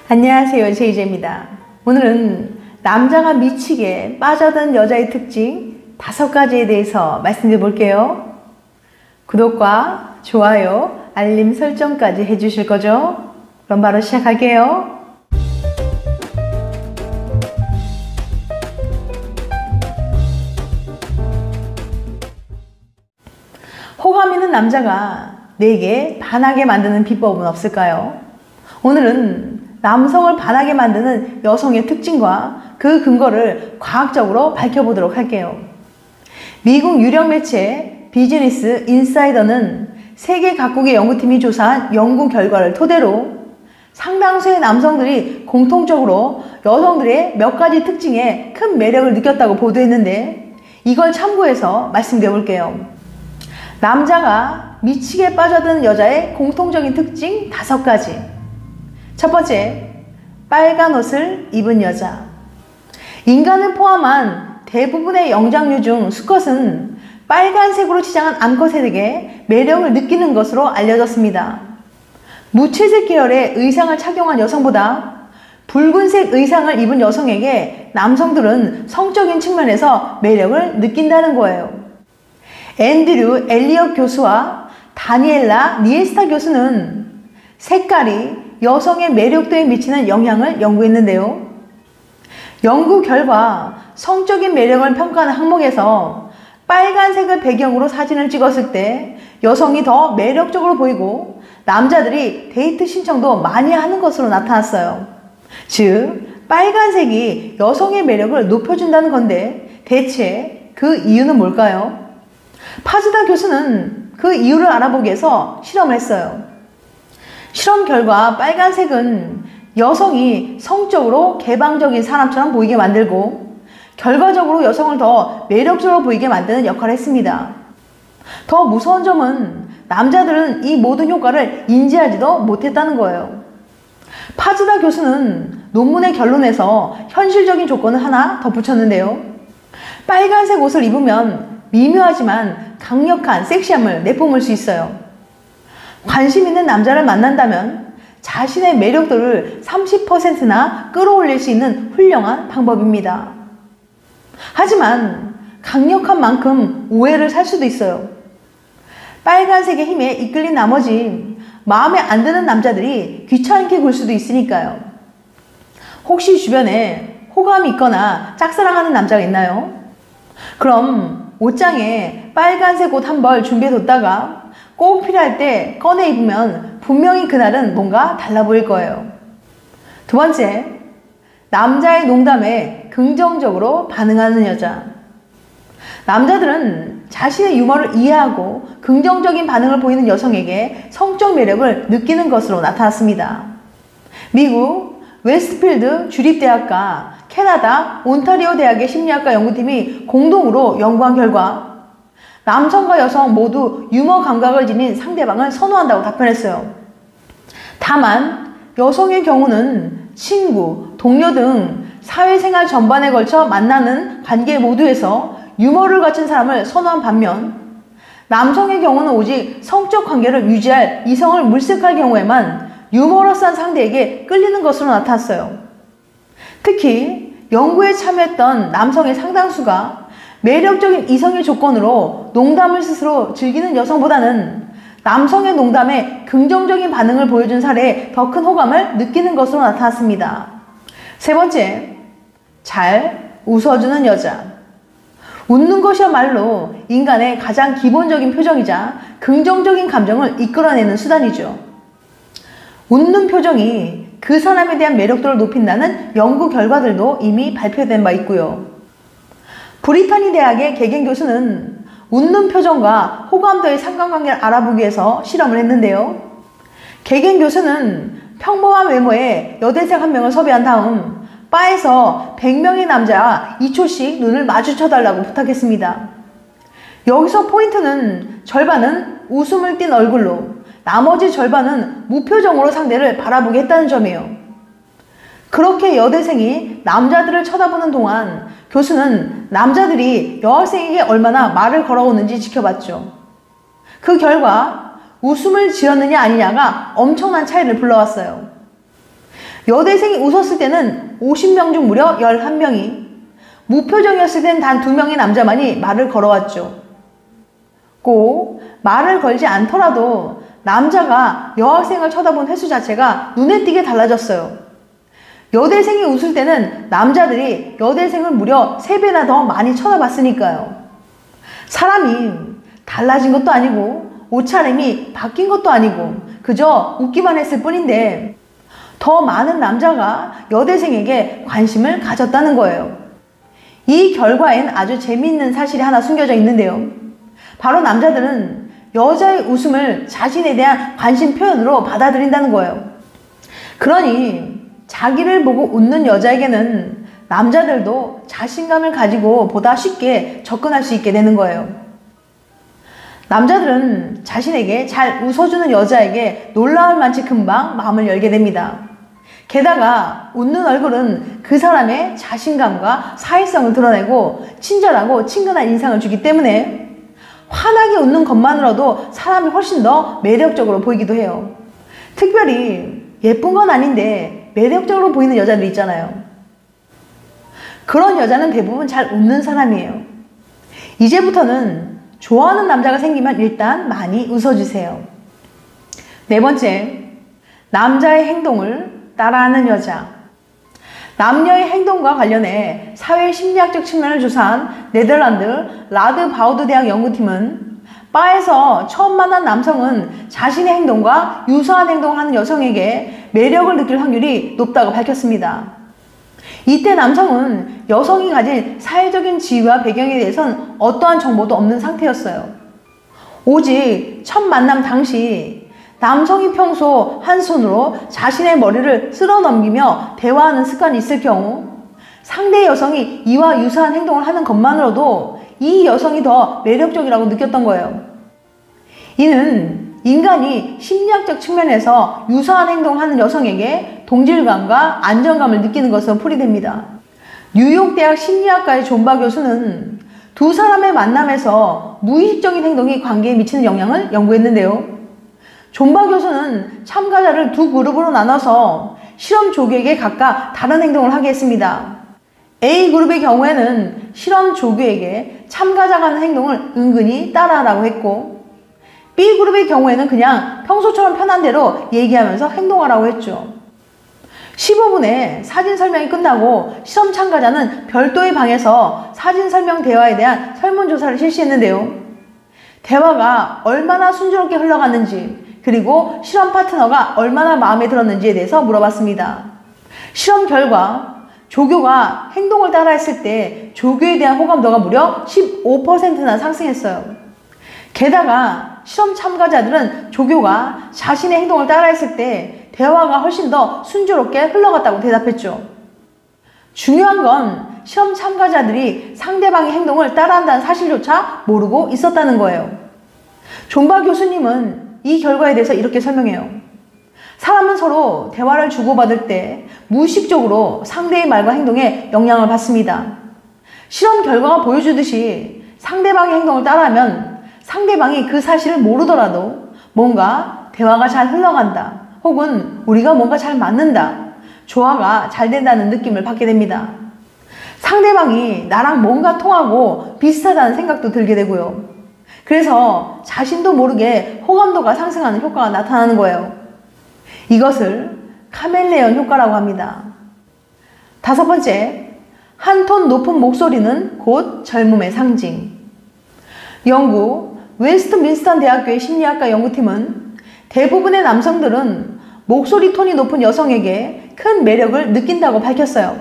안녕하세요, 제이제입니다. 오늘은 남자가 미치게 빠져든 여자의 특징 5가지에 대해서 말씀드려 볼게요. 구독과 좋아요, 알림 설정까지 해주실 거죠? 그럼 바로 시작할게요. 호감 있는 남자가 내게 반하게 만드는 비법은 없을까요? 오늘은 남성을 반하게 만드는 여성의 특징과 그 근거를 과학적으로 밝혀보도록 할게요. 미국 유력 매체 비즈니스 인사이더는 세계 각국의 연구팀이 조사한 연구 결과를 토대로 상당수의 남성들이 공통적으로 여성들의 몇 가지 특징에 큰 매력을 느꼈다고 보도했는데, 이걸 참고해서 말씀드려 볼게요. 남자가 미치게 빠져든 여자의 공통적인 특징 5가지. 첫 번째, 빨간 옷을 입은 여자. 인간을 포함한 대부분의 영장류 중 수컷은 빨간색으로 치장한 암컷에게 매력을 느끼는 것으로 알려졌습니다. 무채색 계열의 의상을 착용한 여성보다 붉은색 의상을 입은 여성에게 남성들은 성적인 측면에서 매력을 느낀다는 거예요. 앤드류 엘리엇 교수와 다니엘라 니에스타 교수는 색깔이 여성의 매력도에 미치는 영향을 연구했는데요. 연구 결과 성적인 매력을 평가하는 항목에서 빨간색을 배경으로 사진을 찍었을 때 여성이 더 매력적으로 보이고 남자들이 데이트 신청도 많이 하는 것으로 나타났어요. 즉, 빨간색이 여성의 매력을 높여준다는 건데 대체 그 이유는 뭘까요? 파즈다 교수는 그 이유를 알아보기 위해서 실험을 했어요. 실험 결과 빨간색은 여성이 성적으로 개방적인 사람처럼 보이게 만들고 결과적으로 여성을 더 매력적으로 보이게 만드는 역할을 했습니다. 더 무서운 점은 남자들은 이 모든 효과를 인지하지도 못했다는 거예요. 파즈다 교수는 논문의 결론에서 현실적인 조건을 하나 덧붙였는데요. 빨간색 옷을 입으면 미묘하지만 강력한 섹시함을 내뿜을 수 있어요. 관심 있는 남자를 만난다면 자신의 매력도를 30%나 끌어올릴 수 있는 훌륭한 방법입니다. 하지만 강력한 만큼 오해를 살 수도 있어요. 빨간색의 힘에 이끌린 나머지 마음에 안 드는 남자들이 귀찮게 굴 수도 있으니까요. 혹시 주변에 호감이 있거나 짝사랑하는 남자가 있나요? 그럼 옷장에 빨간색 옷 한 벌 준비해뒀다가 꼭 필요할 때 꺼내 입으면 분명히 그날은 뭔가 달라 보일 거예요. 두 번째, 남자의 농담에 긍정적으로 반응하는 여자. 남자들은 자신의 유머를 이해하고 긍정적인 반응을 보이는 여성에게 성적 매력을 느끼는 것으로 나타났습니다. 미국 웨스트필드 주립대학과 캐나다 온타리오 대학의 심리학과 연구팀이 공동으로 연구한 결과 남성과 여성 모두 유머 감각을 지닌 상대방을 선호한다고 답변했어요. 다만 여성의 경우는 친구, 동료 등 사회생활 전반에 걸쳐 만나는 관계 모두에서 유머를 갖춘 사람을 선호한 반면 남성의 경우는 오직 성적 관계를 유지할 이성을 물색할 경우에만 유머러스한 상대에게 끌리는 것으로 나타났어요. 특히 연구에 참여했던 남성의 상당수가 매력적인 이성의 조건으로 농담을 스스로 즐기는 여성보다는 남성의 농담에 긍정적인 반응을 보여준 사례에 더 큰 호감을 느끼는 것으로 나타났습니다. 세 번째, 잘 웃어주는 여자. 웃는 것이야말로 인간의 가장 기본적인 표정이자 긍정적인 감정을 이끌어내는 수단이죠. 웃는 표정이 그 사람에 대한 매력도를 높인다는 연구 결과들도 이미 발표된 바 있고요. 브리타니 대학의 개겐 교수는 웃는 표정과 호감도의 상관관계를 알아보기 위해서 실험을 했는데요. 개겐 교수는 평범한 외모의 여대생 1명을 섭외한 다음 바에서 100명의 남자와 2초씩 눈을 마주쳐달라고 부탁했습니다. 여기서 포인트는 절반은 웃음을 띤 얼굴로 나머지 절반은 무표정으로 상대를 바라보게 했다는 점이에요. 그렇게 여대생이 남자들을 쳐다보는 동안 교수는 남자들이 여학생에게 얼마나 말을 걸어오는지 지켜봤죠. 그 결과 웃음을 지었느냐 아니냐가 엄청난 차이를 불러왔어요. 여대생이 웃었을 때는 50명 중 무려 11명이, 무표정이었을 때는 단 2명의 남자만이 말을 걸어왔죠. 꼭 말을 걸지 않더라도 남자가 여학생을 쳐다본 횟수 자체가 눈에 띄게 달라졌어요. 여대생이 웃을 때는 남자들이 여대생을 무려 3배나 더 많이 쳐다봤으니까요. 사람이 달라진 것도 아니고 옷차림이 바뀐 것도 아니고 그저 웃기만 했을 뿐인데 더 많은 남자가 여대생에게 관심을 가졌다는 거예요. 이 결과엔 아주 재미있는 사실이 하나 숨겨져 있는데요. 바로 남자들은 여자의 웃음을 자신에 대한 관심 표현으로 받아들인다는 거예요. 그러니 자기를 보고 웃는 여자에게는 남자들도 자신감을 가지고 보다 쉽게 접근할 수 있게 되는 거예요. 남자들은 자신에게 잘 웃어주는 여자에게 놀라울 만치 금방 마음을 열게 됩니다. 게다가 웃는 얼굴은 그 사람의 자신감과 사회성을 드러내고 친절하고 친근한 인상을 주기 때문에 환하게 웃는 것만으로도 사람이 훨씬 더 매력적으로 보이기도 해요. 특별히 예쁜 건 아닌데 매력적으로 보이는 여자들 있잖아요. 그런 여자는 대부분 잘 웃는 사람이에요. 이제부터는 좋아하는 남자가 생기면 일단 많이 웃어주세요. 4번째, 남자의 행동을 따라하는 여자. 남녀의 행동과 관련해 사회심리학적 측면을 조사한 네덜란드 라드바우드 대학 연구팀은 바에서 처음 만난 남성은 자신의 행동과 유사한 행동을 하는 여성에게 매력을 느낄 확률이 높다고 밝혔습니다. 이때 남성은 여성이 가진 사회적인 지위와 배경에 대해선 어떠한 정보도 없는 상태였어요. 오직 첫 만남 당시 남성이 평소 한 손으로 자신의 머리를 쓸어 넘기며 대화하는 습관이 있을 경우 상대 여성이 이와 유사한 행동을 하는 것만으로도 이 여성이 더 매력적이라고 느꼈던 거예요. 이는 인간이 심리학적 측면에서 유사한 행동을 하는 여성에게 동질감과 안정감을 느끼는 것으로 풀이됩니다. 뉴욕대학 심리학과의 존바 교수는 두 사람의 만남에서 무의식적인 행동이 관계에 미치는 영향을 연구했는데요. 존바 교수는 참가자를 두 그룹으로 나눠서 실험 조교에게 각각 다른 행동을 하게 했습니다. A그룹의 경우에는 실험 조교에게 참가자가 하는 행동을 은근히 따라하라고 했고 B그룹의 경우에는 그냥 평소처럼 편한 대로 얘기하면서 행동하라고 했죠. 15분에 사진 설명이 끝나고 실험 참가자는 별도의 방에서 사진 설명 대화에 대한 설문조사를 실시했는데요. 대화가 얼마나 순조롭게 흘러갔는지 그리고 실험 파트너가 얼마나 마음에 들었는지에 대해서 물어봤습니다. 실험 결과 조교가 행동을 따라했을 때 조교에 대한 호감도가 무려 15%나 상승했어요. 게다가 실험 참가자들은 조교가 자신의 행동을 따라했을 때 대화가 훨씬 더 순조롭게 흘러갔다고 대답했죠. 중요한 건 실험 참가자들이 상대방의 행동을 따라한다는 사실조차 모르고 있었다는 거예요. 존바 교수님은 이 결과에 대해서 이렇게 설명해요. 사람은 서로 대화를 주고받을 때 무의식적으로 상대의 말과 행동에 영향을 받습니다. 실험 결과가 보여주듯이 상대방의 행동을 따라하면 상대방이 그 사실을 모르더라도 뭔가 대화가 잘 흘러간다 혹은 우리가 뭔가 잘 맞는다, 조화가 잘 된다는 느낌을 받게 됩니다. 상대방이 나랑 뭔가 통하고 비슷하다는 생각도 들게 되고요. 그래서 자신도 모르게 호감도가 상승하는 효과가 나타나는 거예요. 이것을 카멜레온 효과라고 합니다. 5번째, 한 톤 높은 목소리는 곧 젊음의 상징. 영국 웨스트민스턴 대학교의 심리학과 연구팀은 대부분의 남성들은 목소리 톤이 높은 여성에게 큰 매력을 느낀다고 밝혔어요.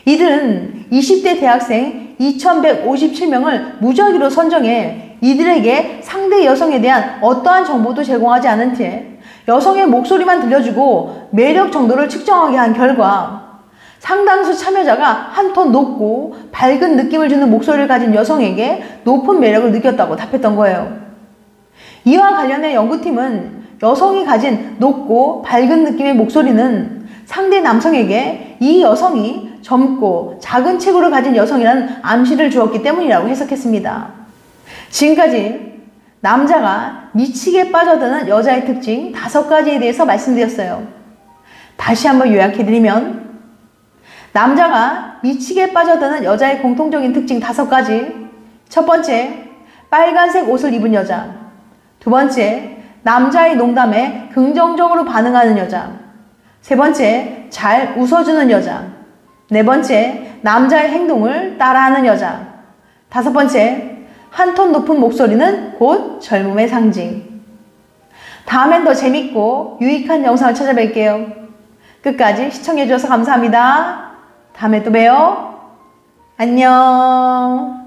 이들은 20대 대학생 2157명을 무작위로 선정해 이들에게 상대 여성에 대한 어떠한 정보도 제공하지 않은 채 여성의 목소리만 들려주고 매력 정도를 측정하게 한 결과 상당수 참여자가 한 톤 높고 밝은 느낌을 주는 목소리를 가진 여성에게 높은 매력을 느꼈다고 답했던 거예요. 이와 관련해 연구팀은 여성이 가진 높고 밝은 느낌의 목소리는 상대 남성에게 이 여성이 젊고 작은 체구를 가진 여성이라는 암시를 주었기 때문이라고 해석했습니다. 지금까지 남자가 미치게 빠져드는 여자의 특징 5가지에 대해서 말씀드렸어요. 다시 한번 요약해드리면 남자가 미치게 빠져드는 여자의 공통적인 특징 5가지. 첫 번째, 빨간색 옷을 입은 여자. 두 번째, 남자의 농담에 긍정적으로 반응하는 여자. 세 번째, 잘 웃어주는 여자. 네 번째, 남자의 행동을 따라하는 여자. 다섯 번째, 한 톤 높은 목소리는 곧 젊음의 상징. 다음엔 더 재밌고 유익한 영상을 찾아뵐게요. 끝까지 시청해주셔서 감사합니다. 다음에 또 봬요. 안녕.